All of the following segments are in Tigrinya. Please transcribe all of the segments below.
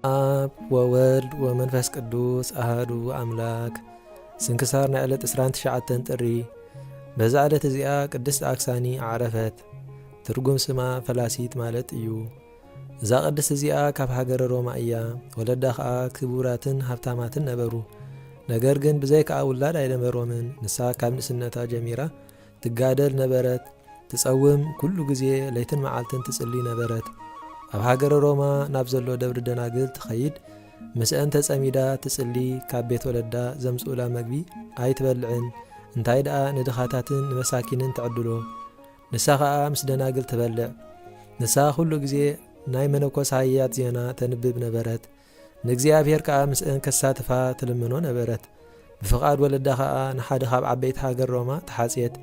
አብ ወወልድ ወመንፈስ ቅዱስ አሃዱ አምላክ። ስንክሳር ናይ ዕለት 29 ጥሪ። በዛ ዕለት እዚኣ ቅድስት አክሳኒ ዓረፈት። ትርጉም ስማ ፈላሲት ማለት እዩ። እዛ ቅድስት እዚኣ ካብ ሃገረ ሮማ እያ። ወለዳ ከዓ ክቡራትን ሃብታማትን ነበሩ። ነገር ግን ብዘይ ከዓ ውላድ ኣይነበሮምን። ንሳ ካብ ንእስነታ ጀሚራ ትጋደል ነበረት። ትጸውም ኩሉ ግዜ ለይትን መዓልትን ትጽሊ ነበረት። ኣብ ሃገረ ሮማ ናብ ዘሎ ደብሪ ደናግል ትኸይድ። ምስአን ተጸሚዳ ትጽሊ። ካብ ቤት ወለዳ ዘምጽኡላ መግቢ ኣይትበልዕን። እንታይ ደኣ ንድኻታትን ንመሳኪንን ትዕድሎ። ንሳ ከዓ ምስ ደናግል ትበልዕ። ንሳ ኩሉ ግዜ ናይ መነኮስ ሃያት ዜና ተንብብ ነበረት። ንእግዚኣብሔር ከዓ ምስአን ከሳትፋ ትልምኖ ነበረት። ብፍቓድ ወለዳ ከዓ ንሓደ ካብ ዓበይቲ ሃገር ሮማ ተሓጽየት።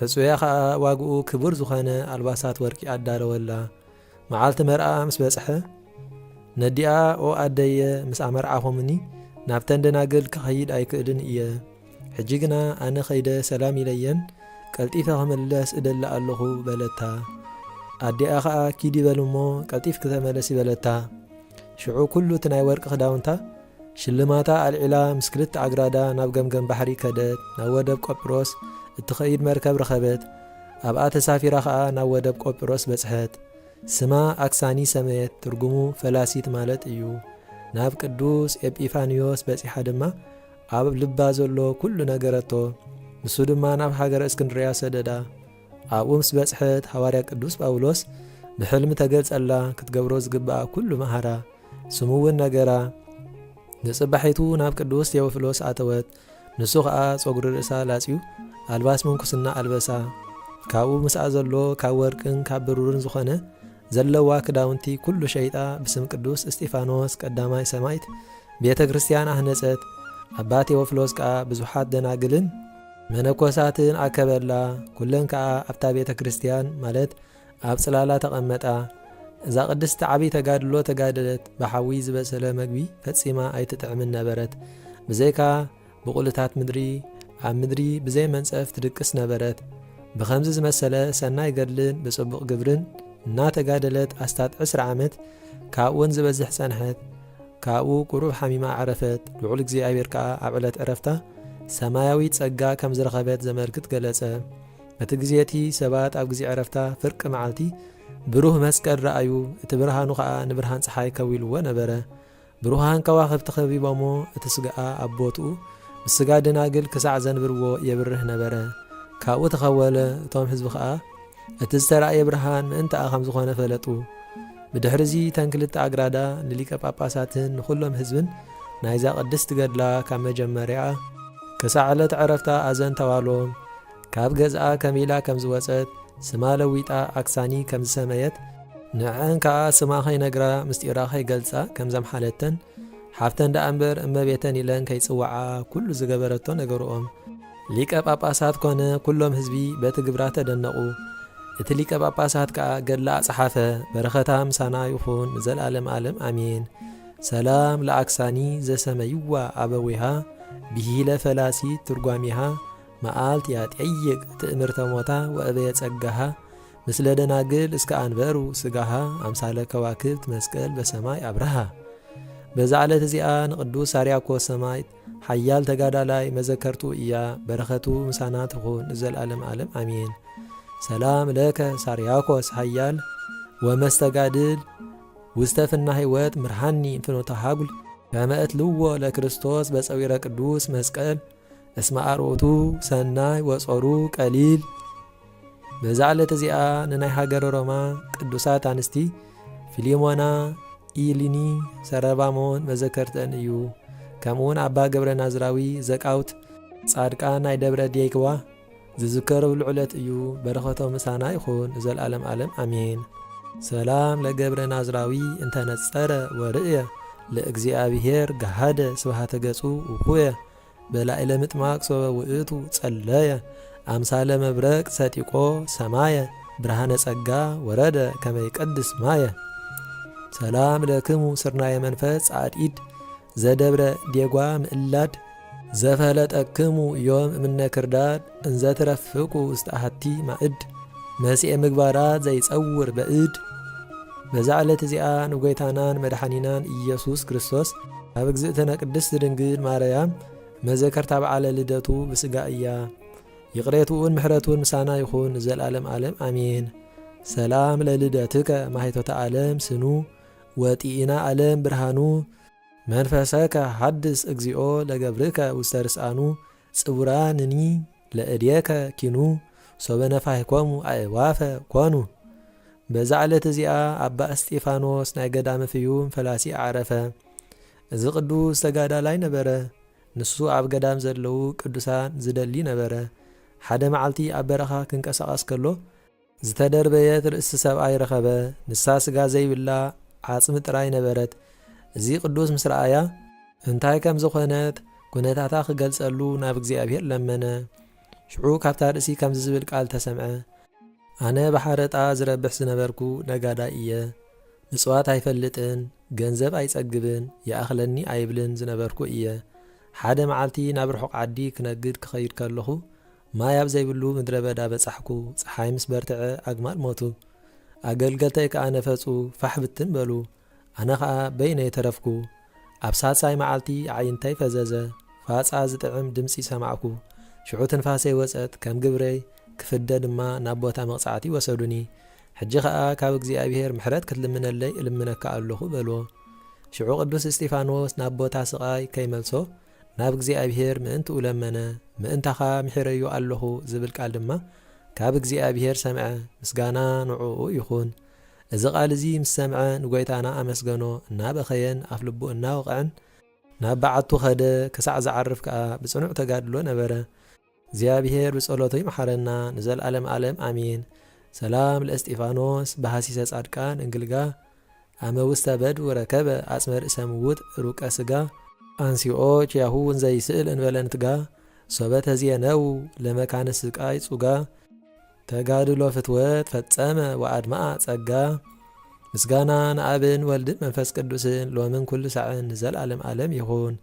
ሕጹያ ከዓ ዋግኡ ክቡር ዝኾነ ኣልባሳት ወርቂ ኣዳለወላ። መዓልቲ መርዓ ምስ በጽሐ ነዲኣ ኦ ኣደየ ምስ ኣመርዓኹምኒ ናብተን ደናግል ክኸይድ ኣይክእልን እየ። ሕጂ ግና ኣነ ኸይደ ሰላም ኢለየን ቀልጢፈ ክምለስ እደላ ኣለኹ በለታ። ኣዲኣ ከዓ ኪድ ይበል እሞ ቀልጢፍ ክተመለስ ይበለታ። ሽዑ ኩሉ እቲ ናይ ወርቂ ክዳውንታ ሽልማታ ኣልዒላ ምስ ክልተ ኣግራዳ ናብ ገምገም ባሕሪ ከደት። ናብ ወደብ ቆጵሮስ እትኸይድ መርከብ ረኸበት። ኣብኣ ተሳፊራ ከዓ ናብ ወደብ ቆጵሮስ በጽሐት። ስማ አክሳኒ ሰመየት። ትርጉሙ ፈላሲት ማለት እዩ። ናብ ቅዱስ ኤጲፋንዮስ በጺሓ ድማ ኣብ ልባ ዘሎ ኩሉ ነገረቶ። ንሱ ድማ ናብ ሃገረ እስክንድርያ ሰደዳ። ኣብኡ ምስ በጽሐት ሃዋርያ ቅዱስ ጳውሎስ ብሕልሚ ተገልጸላ ክትገብሮ ዝግባኣ ኩሉ መሃራ ስሙውን ነገራ። ንጽባሒቱ ናብ ቅዱስ ቴዎፍሎስ ኣተወት። ንሱ ከዓ ጸጉሪ ርእሳ ላጺዩ ኣልባስ ምንኩስና ኣልበሳ። ካብኡ ምስኣ ዘሎ ካብ ወርቅን ካብ ብሩርን ዝኾነ ዘለዋ ክዳውንቲ ኩሉ ሸይጣ ብስም ቅዱስ እስጢፋኖስ ቀዳማይ ሰማይት ቤተ ክርስቲያን ኣህነጸት። ኣባ ቴዎፍሎስ ከዓ ብዙሓት ደናግልን መነኮሳትን ኣከበላ። ኩለን ከዓ ኣብታ ቤተ ክርስቲያን ማለት ኣብ ጽላላ ተቐመጣ። እዛ ቅድስቲ ዓብይ ተጋድሎ ተጋደለት። ብሓዊ ዝበሰለ መግቢ ፈጺማ ኣይትጥዕምን ነበረት። ብዘይካ ብቑልታት ምድሪ ኣብ ምድሪ ብዘይ መንጸፍ ትድቅስ ነበረት። ብኸምዚ ዝመሰለ ሰናይ ገድልን ብጽቡቕ ግብርን እናተጋደለት ኣስታት 10 ዓመት ካብኡን ዝበዝሕ ጸንሐት። ካብኡ ቁሩብ ሓሚማ ዓረፈት። ልዑል እግዚኣብሔር ከዓ ኣብ ዕለት ዕረፍታ ሰማያዊ ጸጋ ከም ዝረኸበት ዘመልክት ገለጸ። እቲ ግዜቲ ሰባት ኣብ ግዜ ዕረፍታ ፍርቂ መዓልቲ ብሩህ መስቀል ረኣዩ። እቲ ብርሃኑ ከዓ ንብርሃን ፀሓይ ከዊልዎ ነበረ። ብሩሃን ከዋኽብቲ ኸቢቦሞ እቲ ስጋኣ ኣብ ቦትኡ ምስ ስጋ ደናግል ክሳዕ ዘንብርዎ የብርህ ነበረ። ካብኡ ተኸወለ። እቶም ህዝቢ ከዓ እቲ ዝተረእየ ብርሃን ምእንተኣ ከም ዝኾነ ፈለጡ። ብድሕሪዚ ተንክልተ ኣግራዳ ንሊቀ ጳጳሳትን ንኹሎም ህዝብን ናይዛ ቅድስቲ ገድላ ካብ መጀመርያ ክሳዕ ዕለት ዕረፍታ ኣዘንተዋሎም። ካብ ገዝኣ ከመኢላ ከም ዝወፀት ስማ ለዊጣ አክሳኒ ከም ዝሰመየት ንዕን ከዓ ስማ ኸይነግራ ምስጢራ ኸይገልጻ ከም ዘምሓለተን ሓፍተን ዳ እምበር እመቤተን ኢለን ከይጽዋዓ ኩሉ ዝገበረቶ ነገርኦም። ሊቀ ጳጳሳት ኮነ ኩሎም ህዝቢ በቲ ግብራ ተደነቑ። እቲ ሊቀ ጳጳሳት ከዓ ገድላ ኣጸሓፈ። በረኸታ ምሳና ይኹን ንዘለዓለም ዓለም አሜን። ሰላም ለአክሳኒ ዘሰመይዋ ኣበዊሃ ብሂለ ፈላሲት ትርጓሚሃ መዓልት ያጠይቅ ትእምርተ ሞታ ወእበየ ጸጋሃ ምስለ ደናግል እስከ አንበሩ ስጋሃ አምሳለ ከዋክብት መስቀል በሰማይ አብረሃ። በዛ ዕለት እዚኣ ንቅዱስ ሳርያኮስ ሰማዕት ሓያል ተጋዳላይ መዘከርቱ እያ። በረኸቱ ምሳና ትኹን ንዘለዓለም ዓለም አሜን። ሰላም ለከ ሳርያኮስ ሓያል ወመስተጋድል ውስተፍና ሕይወት ምርሃኒ እንፍኖተ ሃጉል ከመ እትልዎ ለክርስቶስ በፀዊረ ቅዱስ መስቀል እስመ አርኦቱ ሰናይ ወጾሩ ቀሊል። በዛ ዕለት እዚኣ ንናይ ሃገረ ሮማ ቅዱሳት አንስቲ ፊሊሞና፣ ኢሊኒ፣ ሰረባሞን መዘከርተን እዩ። ከምኡውን ኣባ ገብረ ናዝራዊ ዘቃውት ጻድቃን ናይ ደብረ ዴግዋ ዝዝከረብሉ ዕለት እዩ። በረኸቶም ምሳና ይኹን ዘለዓለም ዓለም አሜን። ሰላም ለገብረ ናዝራዊ እንተነጸረ ወርእየ ለእግዚአብሔር ገሃደ ስብሃተ ገጹ ውኩየ በላዕለ ምጥማቅ ሶበ ውእቱ ጸለየ አምሳለ መብረቅ ሰጢቆ ሰማየ ብርሃነ ጸጋ ወረደ ከመይቀድስ ማየ። ሰላም ለክሙ ስርናየ መንፈስ ጻድኢድ ዘደብረ ዴጓ ምእላድ ዘፈለጠክሙ ዮም እምነ ክርዳድ እንዘ ትረፍቁ ውስተ አሐቲ ማእድ መሲኤ ምግባራት ዘይጸውር በእድ። በዛ ዕለት እዚኣ ንጎይታናን መድኃኒናን ኢየሱስ ክርስቶስ ኣብ እግዝእትነ ቅድስት ድንግል ማርያም መዘከርታ በዓለ ልደቱ ብስጋ እያ። ይቕሬቱን ምሕረቱን ምሳና ይኹን ዘለዓለም ዓለም አሜን። ሰላም ለልደትከ ማሕቶተ ዓለም ስኑ ወጢኢና ዓለም ብርሃኑ መንፈሰከ ሓድስ እግዚኦ ለገብርከ ውስተ ርስአኑ ጽቡራንኒ ለእድየከ ኪኑ ሶበ ነፋሕኮሙ ኣእዋፈ ኮኑ። በዛ ዕለት እዚኣ ኣባ እስጢፋኖስ ናይ ገዳመ ፍዩም ፈላሲ ዓረፈ። እዚ ቅዱስ ተጋዳላይ ነበረ። ንሱ ኣብ ገዳም ዘለዉ ቅዱሳን ዝደሊ ነበረ። ሓደ መዓልቲ ኣብ በረኻ ክንቀሳቐስ ከሎ ዝተደርበየት ርእሲ ሰብኣይ ረኸበ። ንሳ ስጋ ዘይብላ ዓጽሚ ጥራይ ነበረት። እዚ ቅዱስ ምስ ረኣያ እንታይ ከም ዝኾነት ኩነታታ ክገልጸሉ ናብ እግዚኣብሔር ለመነ። ሽዑ ካብታ ርእሲ ከምዚ ዝብል ቃል ተሰምዐ። ኣነ ባሕረጣ ዝረብሕ ዝነበርኩ ነጋዳይ እየ። ምጽዋት ኣይፈልጥን፣ ገንዘብ ኣይጸግብን፣ ይኣኽለኒ ኣይብልን ዝነበርኩ እየ። ሓደ መዓልቲ ናብ ርሑቕ ዓዲ ክነግድ ክኸይድ ከለኹ ማይ ኣብ ዘይብሉ ምድረ በዳ በጻሕኩ። ፀሓይ ምስ በርትዐ ኣግማል ሞቱ። ኣገልገልተይ ከኣ ነፈጹ ፋሕ ብትን በሉ። ኣነ ኸዓ በይነይ ተረፍኩ። ኣብ ሳልሳይ መዓልቲ ዓይንተይ ፈዘዘ። ፋጻ ዝጥዕም ድምፂ ሰማዕኩ። ሽዑ ትንፋሰይ ወፀት። ከም ግብረይ ክፍደ ድማ ናብ ቦታ መቕጻዕቲ ወሰዱኒ። ሕጂ ኸዓ ካብ እግዚኣብሔር ምሕረት ክትልምነለይ እልምነካ ኣለኹ በልዎ። ሽዑ ቅዱስ እስጢፋኖስ ናብ ቦታ ስቓይ ከይመልሶ ናብ እግዚኣብሔር ምእንትኡ ለመነ። ምእንታኻ ምሕረዮ ኣለኹ ዝብል ቃል ድማ ካብ እግዚኣብሔር ሰምዐ። ምስጋና ንዕኡ ይኹን። እዚ ቃል እዚ ምስ ሰምዐ ንጎይታና ኣመስገኖ። እናበኸየን ኣፍ ልቡ እናወቕዐን ናብ በዓቱ ኸደ። ክሳዕ ዝዓርፍ ከኣ ብጽኑዕ ተጋድሎ ነበረ። እግዚኣብሔር ብጸሎቱ ይመሓረና ንዘለዓለም ዓለም አሜን። ሰላም ለእስጢፋኖስ ባሃሲሰ ጻድቃን እንግልጋ ኣመ ውስተ በድ ወረከበ ኣጽመ ርእሰ ምውት ሩቀ ስጋ አንሲኦ ችያሁ እንዘይስእል እንበለን ትጋ ሶበ ተዝየነው ለመካነ ስቃይ ጹጋ ተጋድሎ ፍትወት ፈጸመ ወአድማ'a ጸጋ። ምስጋና ንአብን ወልድን መንፈስ ቅዱስን ሎምን ኩሉ ሰዓን ንዘለዓለም ዓለም ይኹን።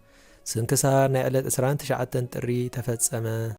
ስንክሳር ናይ ዕለት 29 ጥሪ ተፈጸመ።